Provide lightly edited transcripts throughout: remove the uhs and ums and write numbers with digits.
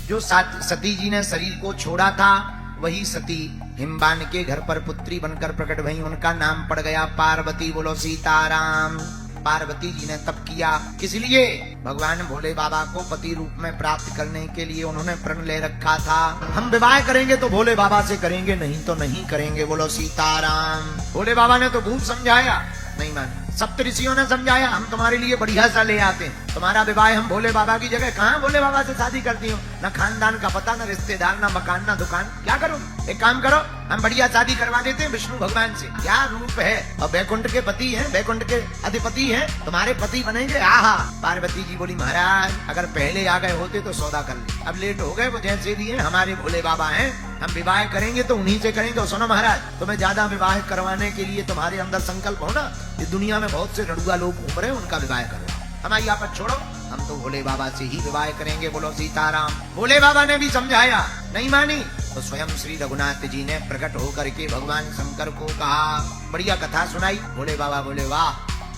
जो सती जी ने शरीर को छोड़ा था वही सती हिमबान के घर पर पुत्री बनकर प्रकट भई। उनका नाम पड़ गया पार्वती। बोलो सीताराम। पार्वती जी ने तप किया, किस लिए? भगवान भोले बाबा को पति रूप में प्राप्त करने के लिए उन्होंने प्रण ले रखा था। हम विवाह करेंगे तो भोले बाबा से करेंगे, नहीं तो नहीं करेंगे। बोलो सीताराम। भोले बाबा ने तो खूब समझाया, नहीं माने। सप्तऋषियों ने समझाया, हम तुम्हारे लिए बढ़िया सा ले आते हैं, तुम्हारा विवाह हम भोले बाबा की जगह कहाँ भोले बाबा से शादी करती हो? न खानदान का पता, न रिश्तेदार, न मकान, न दुकान, क्या करो? एक काम करो, हम बढ़िया शादी करवा देते हैं विष्णु भगवान से। क्या रूप है, और बैकुंठ के पति हैं, बैकुंठ के अधिपति हैं, तुम्हारे पति बनेंगे। आहा। पार्वती जी बोली, महाराज अगर पहले आ गए होते तो सौदा कर ले, अब लेट हो गए, वो जैसे भी हैं हमारे भोले बाबा हैं, हम विवाह करेंगे तो उन्हीं से करेंगे। और सुनो महाराज, तुम्हें ज्यादा विवाह करवाने के लिए तुम्हारे अंदर संकल्प हो ना, इस दुनिया में बहुत से रड़ुआ लोग घूम रहे हैं, उनका विवाह करो, हमारी आपत छोड़ो, हम तो भोले बाबा से ही विवाह करेंगे। बोलो सीताराम। भोले बाबा ने भी समझाया, नहीं मानी, तो स्वयं श्री रघुनाथ जी ने प्रकट होकर के भगवान शंकर को कहा, बढ़िया कथा सुनाई। भोले बाबा बोले, वाह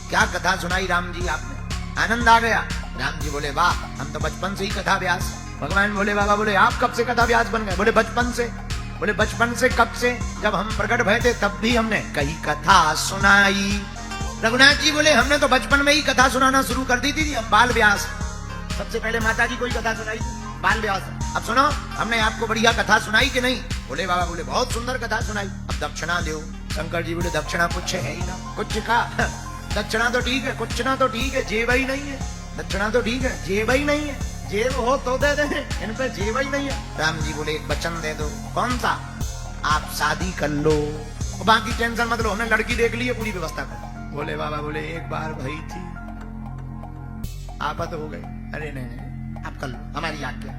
क्या कथा सुनाई राम जी आपने, आनंद आ गया। राम जी बोले, वाह हम तो बचपन से ही कथा व्यास। भगवान भोले बाबा बोले, आप कब से कथा व्यास बन गए? बोले बचपन से। बोले बचपन से कब से? जब हम प्रकट भय थे तब भी हमने कई कथा सुनाई। रघुनाथ जी बोले, हमने तो बचपन में ही कथा सुनाना शुरू कर दी थी, हम बाल व्यास। सबसे पहले माता जी कोई कथा सुनाई, बाल व्यास। अब सुनो, हमने आपको बढ़िया कथा सुनाई कि नहीं? भोले बाबा बोले, बहुत सुंदर कथा सुनाई, अब दक्षिणा दो। शंकर जी बोले, दक्षिणा कुछ है ही ना, कुछ का दक्षिणा तो ठीक है, कुछ ना तो ठीक है, जेब ही नहीं है। दक्षिणा तो ठीक है, जेब ही नहीं है, जेब हो तो दे दे, इन पे जेब ही नहीं है। राम जी बोले, एक वचन दे दो। कौन सा? आप शादी कर लो, बाकी टेंशन मत लो, हमने लड़की देख ली है, पूरी व्यवस्था कर। भोले बाबा बोले, एक बार भई थी, आफत हो गई। अरे नहीं, आप कर लो, हमारी आज्ञा।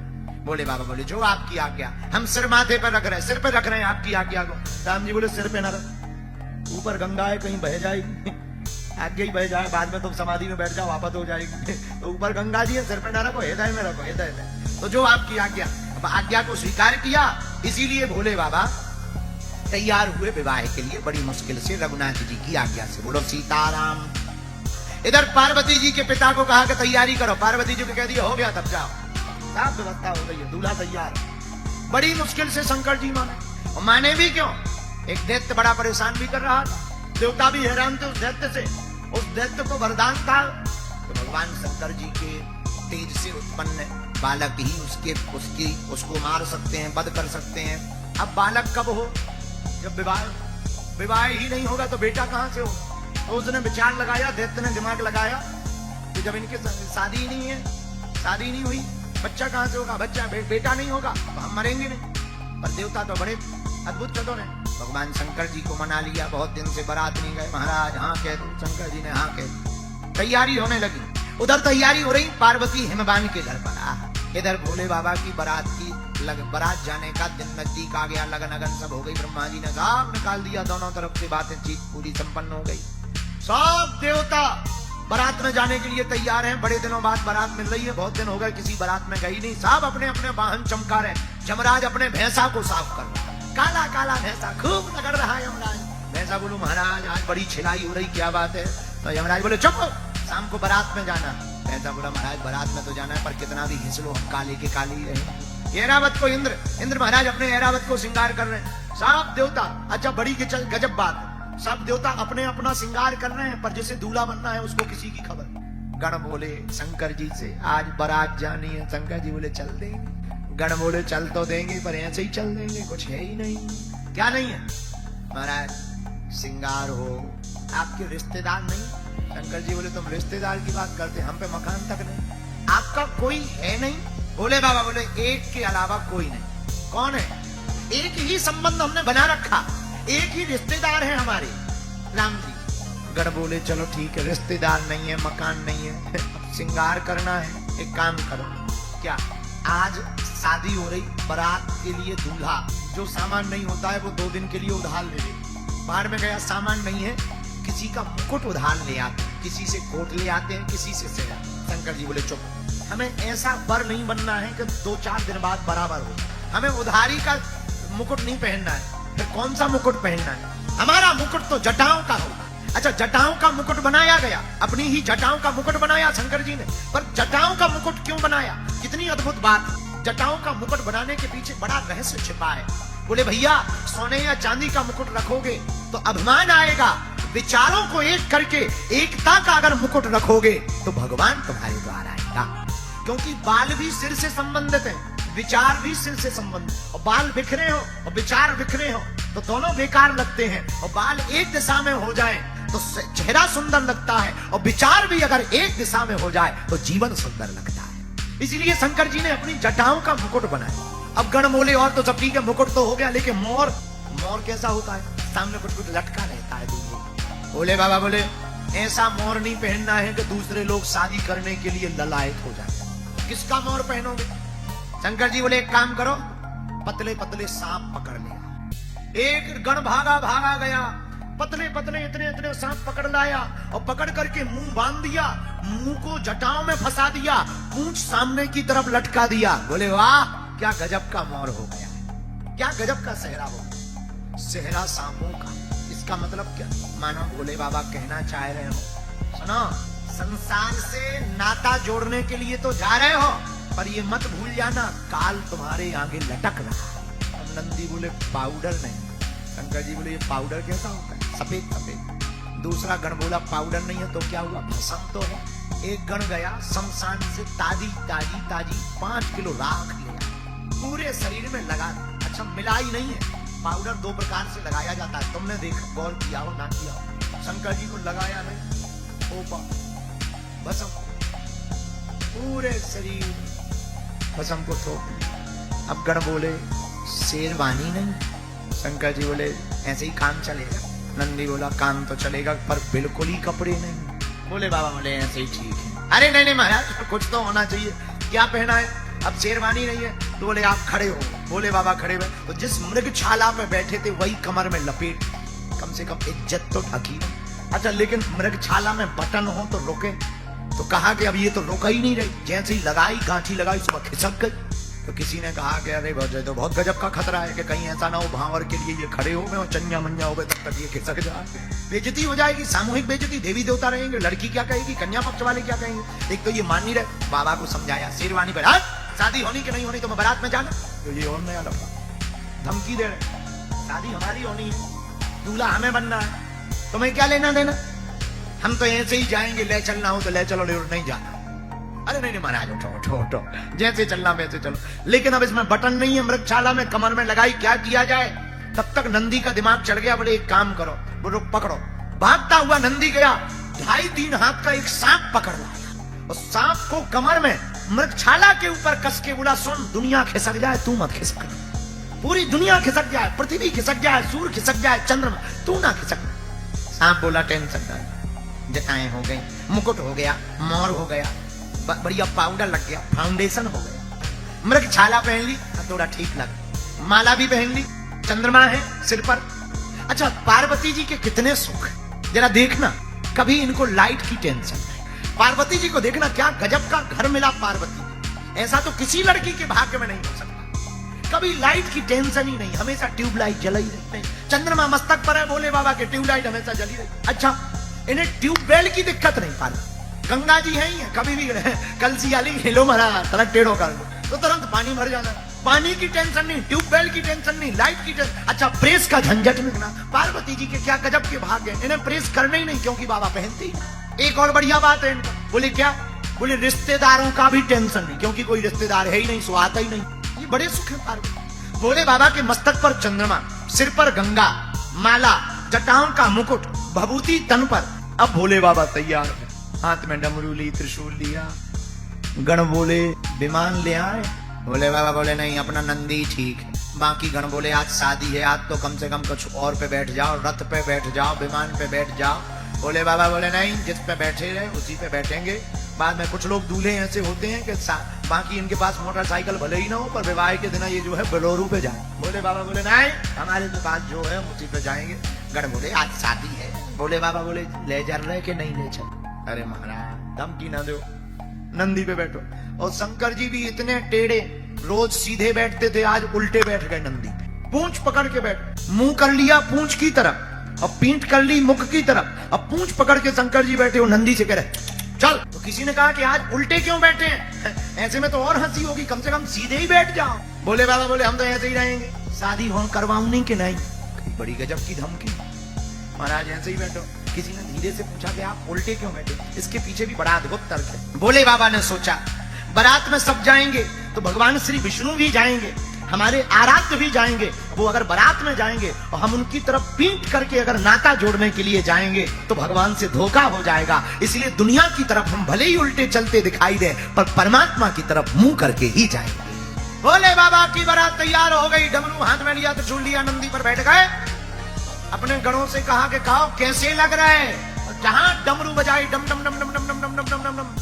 भोले बाबा बोले, जो आपकी आज्ञा। हम सिर माथे पर रख रहे हैं, सिर पे रख रहे हैं आपकी आज्ञा को। राम जी बोले, सिर पे न रख, ऊपर गंगा है, कहीं बह जाएगी, आगे ही बह जाए, बाद में तुम समाधि में बैठ जाओ, आफत हो जाएगी। तो ऊपर गंगा जी है, सिर पे न रखो, हृदय में रखो, हृदय में। तो जो आपकी आज्ञा। अब आज्ञा को स्वीकार किया, इसीलिए भोले बाबा तैयार हुए विवाह के लिए, बड़ी मुश्किल से, रघुनाथ जी की आज्ञा से। बोलो सीताराम। इधर पार्वती जी के पिता को कहा कि तैयारी करो, पार्वती जी को कह दिया, हो गया तब जाओ, साफ व्यवस्था हो गई है, दूल्हा तैयार। बड़ी मुश्किल से शंकर जी माने, और माने भी क्यों? एक दैत्य बड़ा परेशान भी कर रहा था, देवता भी हैरान थे उस दैत्य से। उस दैत्य को वरदान था तो भगवान शंकर जी के तेज से उत्पन्न बालक ही उसको मार सकते हैं, वध कर सकते हैं। अब बालक कब हो? जब विवाह ही नहीं होगा तो बेटा कहां से हो? तो उसने विचार लगाया, दैत्य ने दिमाग लगाया कि जब इनके शादी ही नहीं है, शादी नहीं हुई, बच्चा कहां से होगा? बच्चा बेटा नहीं होगा तो हम मरेंगे नहीं। पर देवता तो बड़े अद्भुत चतुर हैं, भगवान शंकर जी को मना लिया। बहुत दिन से बारात नहीं गए, महाराज हाँ कह दो। शंकर जी ने हाँ कह दी, तैयारी होने लगी। उधर तैयारी हो रही, पार्वती हिमबान के घर पर। इधर भोले बाबा की बारात जाने का दिन नजदीक आ गया, लगन अगन सब हो गई। ब्रह्मा जी ने सब निकाल दिया, दोनों तरफ से बातचीत पूरी संपन्न हो गई। सब देवता बारात में जाने के लिए तैयार हैं। बड़े दिनों बाद बारात मिल रही है, बहुत दिन हो गए किसी बारात में गई नहीं। सब अपने अपने वाहन चमका रहे। यमराज अपने भैंसा को साफ कर रहा है, काला काला भैंसा खूब रगड़ रहा है यमराज। भैंसा बोलो, महाराज आज बड़ी छिलाई हो रही, क्या बात है? तो यमराज बोले, चुप, शाम को बारात में जाना। भैंसा बोला, महाराज बारात में तो जाना है, पर कितना भी घिस लो, हम काले के काले ही रहे। ऐरावत को इंद्र महाराज अपने ऐरावत को श्रृंगार कर रहे हैं। सब देवता, अच्छा बड़ी गजब बात, सब देवता अपने अपना श्रृंगार कर रहे हैं, पर जिसे दूल्हा बनना है उसको किसी की खबर। गण बोले शंकर जी से, आज बारात जानी है। शंकर जी बोले, चल देंगे। गण बोले, चल तो देंगे, पर ऐसे ही चल देंगे, कुछ है ही नहीं। क्या नहीं है? महाराज श्रृंगार हो, आपके रिश्तेदार नहीं। शंकर जी बोले, तुम रिश्तेदार की बात करते, हम पे मकान तक नहीं, आपका कोई है नहीं। भोले बाबा बोले, एक के अलावा कोई नहीं। कौन है? एक ही संबंध हमने बना रखा, एक ही रिश्तेदार है हमारे, राम जी। गण बोले, चलो ठीक है, रिश्तेदार नहीं है, मकान नहीं है, अब श्रृंगार करना है। एक काम करो, क्या आज शादी हो रही, बारात के लिए दूल्हा जो सामान नहीं होता है वो 2 दिन के लिए उधार ले ले। बाहर में गया, सामान नहीं है, किसी का मुकुट उधार ले आते हैं, किसी से कोट ले आते हैं, किसी से सेवा। शंकर जी बोले, चुप, हमें ऐसा वर नहीं बनना है कि 2-4 दिन बाद बराबर हो। हमें उधारी का मुकुट नहीं पहनना है। फिर कौन सा मुकुट पहनना है? हमारा मुकुट तो जटाओं का होगा। अच्छा, जटाओं का मुकुट बनाया गया, अपनी ही जटाओं का मुकुट बनाया शंकर जी ने। पर जटाओं का मुकुट क्यों बनाया? कितनी अद्भुत बात। जटाओं का मुकुट बनाने के पीछे बड़ा रहस्य छिपा है। बोले भैया सोने या चांदी का मुकुट रखोगे तो अभिमान आएगा, विचारों को एक करके एकता का अगर मुकुट रखोगे तो भगवान तुम्हारे द्वार आएगा। क्योंकि बाल भी सिर से संबंधित है, विचार भी सिर से संबंधित। और बाल बिखरे हो और विचार बिखरे हो तो दोनों बेकार लगते हैं। और बाल एक दिशा में हो जाए तो चेहरा सुंदर लगता है, और विचार भी अगर एक दिशा में हो जाए तो जीवन सुंदर लगता है। इसलिए शंकर जी ने अपनी जटाओं का मुकुट बनाया। अब गण बोले और तो सब ठीक है, मुकुट तो हो गया, लेकिन मोर कैसा होता है? सामने कुछ लटका रहता है दूर। बोले बाबा बोले ऐसा मोर नहीं पहनना है कि दूसरे लोग शादी करने के लिए ललायत हो जाए। किसका मोर पहनोगे? शंकर जी बोले एक काम करो, पतले पतले सांप पकड़ लिया। एक गण भागा गया, पतले पतले इतने सांप पकड़ लाया और पकड़ करके मुंह बांध दिया, मुंह को जटाओं में फंसा दिया, पूंछ सामने की तरफ लटका दिया। बोले वाह क्या गजब का मोर हो गया, क्या गजब का सेहरा हो गया, सेहरा सांपों का। इसका मतलब क्या? मानो भोले बाबा कहना चाह रहे हो, सुनो संसार से नाता जोड़ने के लिए तो जा रहे हो, पर ये मत भूल जाना काल तुम्हारे आगे लटक रहा है। अब नंदी बोले पाउडर नहीं। शंकर जी बोले ये पाउडर कैसा होता है? सफेद सफेद। दूसरा गण बोला पाउडर नहीं है तो क्या हुआ, भस्म तो है। एक गण गया शमशान से ताजी 5 किलो राख लिया, पूरे शरीर में लगा। अच्छा मिला ही नहीं है, पाउडर 2 प्रकार से लगाया जाता है, तुमने देखा गौर किया हो ना किया हो? शंकर जी को लगाया नहीं, ओपा भस्म पूरे शरीर भस्म को ठोक लिया। अब गण बोले शेरवानी नहीं। शंकर जी बोले ऐसे ही काम चलेगा। नंदी बोला काम तो चलेगा पर बिल्कुल ही कपड़े नहीं। बोले बाबा बोले ऐसे ही ठीक है। अरे नहीं महाराज कुछ तो होना चाहिए, क्या पहना है? अब शेरवानी नहीं है तो बोले आप खड़े हो। बोले बाबा खड़े हुए तो जिस मृगशाला पे बैठे थे वही कमर में लपेट, कम से कम इज्जत तो ढकी। अच्छा लेकिन मृगशाला में बटन हो तो रुके, तो कहा कि अब ये तो रुका ही नहीं रही, जैसे ही लगाई गांठी लगाई सुबह खिसक गई। तो किसी ने कहा कि अरे तो बहुत गजब का खतरा है कि कहीं ऐसा ना हो भावर के लिए ये खड़े हो गए और चन्या मन्या हो गए तब तक ये खिसक जाए, बेइज्जती हो जाएगी, सामूहिक बेइज्जती, देवी देवता रहेंगे, लड़की क्या कहेगी, कन्या पक्ष वाले क्या कहेंगे। एक तो ये मान नहीं रहे। बाबा को समझाया शेरवानी पर शादी होनी कि नहीं होनी, तो मैं बारात में जाना, तो ये और नया लफड़ा धमकी दे रहे, शादी हमारी होनी है, दूल्हा हमें बनना है, तुम्हें क्या लेना देना, हम तो ऐसे ही जाएंगे, ले चलना हो तो ले चलो, नहीं जाना। अरे नहीं महाराज उठो, जैसे चलना वैसे चलो। लेकिन अब इसमें बटन नहीं है, मृगशाला में कमर में लगाई, क्या किया जाए? तब तक नंदी का दिमाग चढ़ गया। बोले एक काम करो, बोलो पकड़ो। भागता हुआ नंदी गया, 2.5-3 हाथ का एक सांप पकड़ लाया और सांप को कमर में मृगशाला के ऊपर कस के बोला सुन दुनिया खिसक जाए तू मत खिसक, पूरी दुनिया खिसक जाए, पृथ्वी खिसक जाए, सूर्य खिसक जाए, चंद्रमा, तू ना खिसक। सांप बोला टेंशन नहीं, जटाएं हो गई, मुकुट हो गया, मोर हो गया, बढ़िया पाउडर लग गया, फाउंडेशन हो गया, मृगशाला पहन ली थोड़ा ठीक लगा, माला भी पहन ली, चंद्रमा है सिर पर। अच्छा पार्वती जी के कितने सुख, जरा देखना, कभी इनको लाइट की टेंशन नहीं। पार्वती जी को देखना क्या गजब का घर मिला पार्वती, ऐसा तो किसी लड़की के भाग्य में नहीं हो सकता। कभी लाइट की टेंशन ही नहीं, हमेशा ट्यूबलाइट जल ही रही, चंद्रमा मस्तक पर है, भोले बाबा के ट्यूबलाइट हमेशा जली रही। अच्छा इन्हें ट्यूबवेल की दिक्कत नहीं, पार्वती गंगा जी है ही, कभी भी कलसी आली हिलो मरा तुरंत टेढ़ो कर दो तो तुरंत पानी भर जाना, पानी की टेंशन नहीं, ट्यूबवेल की टेंशन नहीं, लाइट की टेंशन। अच्छा प्रेस का झंझट नहीं, पार्वती जी के क्या गजब के भाग्य, इन्हें प्रेस करने ही नहीं क्योंकि बाबा पहनते ही। एक और बढ़िया बात है इनका, बोले क्या? बोले रिश्तेदारों का भी टेंशन नहीं क्योंकि कोई रिश्तेदार है ही नहीं, सो आता ही नहीं। ये बड़े सुख है पार्वती। भोले बाबा के मस्तक पर चंद्रमा, सिर पर गंगा, माला, जटाओं का मुकुट, भभूति तन पर। अब भोले बाबा तैयार है, हाथ में डमरू ली, त्रिशूल लिया। गण बोले विमान ले आए। भोले बाबा बोले नहीं अपना नंदी ठीक है। बाकी गण बोले आज शादी है, आज तो कम से कम कुछ और पे बैठ जाओ, रथ पे बैठ जाओ, विमान पे बैठ जाओ। भोले बाबा बोले नहीं जिस पे बैठे रहे उसी पे बैठेंगे। बाद में कुछ लोग दूल्हे ऐसे होते हैं कि बाकी इनके पास मोटरसाइकिल भले ही ना हो पर विवाह के दिन ये जो है बोलेरो पे जाए। भोले बाबा बोले नहीं हमारे पास जो है उसी पे जाएंगे। गण बोले आज शादी है। भोले बाबा बोले ले जा रहे कि नहीं ले चल। अरे महाराज धमकी ना दो, नंदी पे बैठो। और शंकर जी भी इतने टेढ़े, रोज सीधे बैठते थे, आज उल्टे बैठ गए नंदी पे। पूंछ पकड़ के बैठ, मुंह कर लिया पूंछ की तरफ और पीठ कर ली मुख की तरफ। अब पूंछ पकड़ के शंकर जी बैठे हो, नंदी से कह रहे चल। तो किसी ने कहा कि आज उल्टे क्यों बैठे हैं, ऐसे में तो और हंसी होगी, कम से कम सीधे ही बैठ जाओ। बोले बाबा बोले हम तो ऐसे ही रहेंगे, शादी हो करवाऊं नहीं कि नहीं। बड़ी गजब की धमकी, महाराज ऐसे ही बैठो। किसी ने धीरे से पूछा कि आप उल्टे क्यों बैठे, इसके पीछे भी बड़ा अद्भुत तर्क है। बोले बाबा ने सोचा बारात में सब जाएंगे तो भगवान श्री विष्णु भी जाएंगे, हमारे आराध्य भी जाएंगे। वो अगर बारात में जाएंगे और हम उनकी तरफ पीठ करके अगर नाता जोड़ने के लिए जाएंगे तो भगवान से धोखा हो जाएगा। इसलिए दुनिया की तरफ हम भले ही उल्टे चलते दिखाई दे पर परमात्मा की तरफ मुंह करके ही जाएंगे। बोले बाबा की बारात तैयार हो गई, डमरू हाथ में लिया, त्रिशूल लिया, नंदी पर बैठ गए। अपने गणों से कहा कि कहो कैसे लग रहा है। जहां डमरू बजाई डम डम डम डम डम डम डम डम डम डम डम,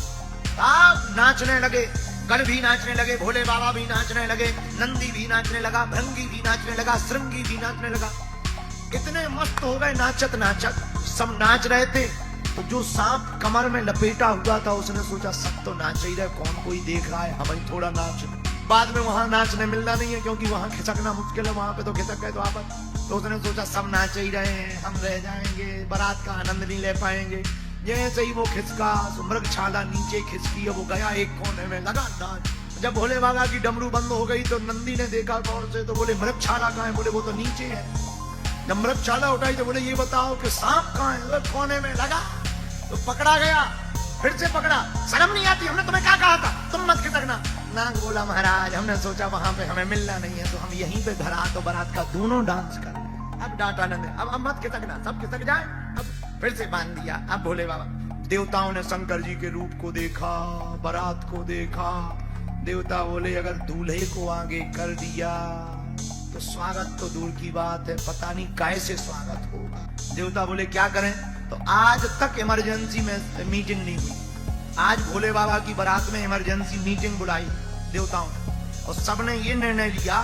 आप नाचने लगे, गण भी नाचने लगे, भोले बाबा भी नाचने लगे, नंदी भी नाचने लगा, भृंगी भी नाचने लगा, श्रृंगी भी नाचने लगा। इतने मस्त हो गए नाचत नाचत, सब नाच रहे थे। तो जो सांप कमर में लपेटा हुआ था उसने सोचा सब तो नाच ही रहे, कौन कोई देख रहा है, हम ही थोड़ा नाच। बाद में वहां नाचने मिलना नहीं है क्योंकि वहां खिसकना मुश्किल है, वहां पे तो खिसक गए तो आप। तो उसने सोचा सब नाच ही रहे हैं, हम रह जाएंगे, बारात का आनंद नहीं ले पाएंगे। जैसे ही वो खिसका मृगशाला नीचे खिसकी, वो गया एक कोने में लगा नाच। जब भोले बाबा की डमरू बंद हो गई तो नंदी ने देखा गौर से, तो बोले मृगशाला कहाँ है? बोले वो तो नीचे है। जब मृगशाला उठाई तो बोले ये बताओ कि सांप कहाँ है? कोने में लगा। तो पकड़ा गया, फिर से पकड़ा। शर्म नहीं आती? हमने तुम्हें क्या कहा था, तुम मत खिसकना। नाग बोला महाराज हमने सोचा वहां पे हमें मिलना नहीं है तो हम यहीं पे घरात और बारात का दोनों डांस कर। अब डांटा न दे, अब मत खिसकना, सब खिसक जाए। अब फिर से बांध दिया। अब भोले बाबा, देवताओं ने शंकर जी के रूप को देखा, बारात को देखा। देवता बोले अगर दूल्हे को आगे कर दिया तो स्वागत तो दूर की बात है, पता नहीं कैसे स्वागत होगा। देवता बोले क्या करें? तो आज तक इमरजेंसी में मीटिंग नहीं हुई। आज भोले बाबा की बारात में इमरजेंसी मीटिंग बुलाई देवताओं ने और सबने ये निर्णय लिया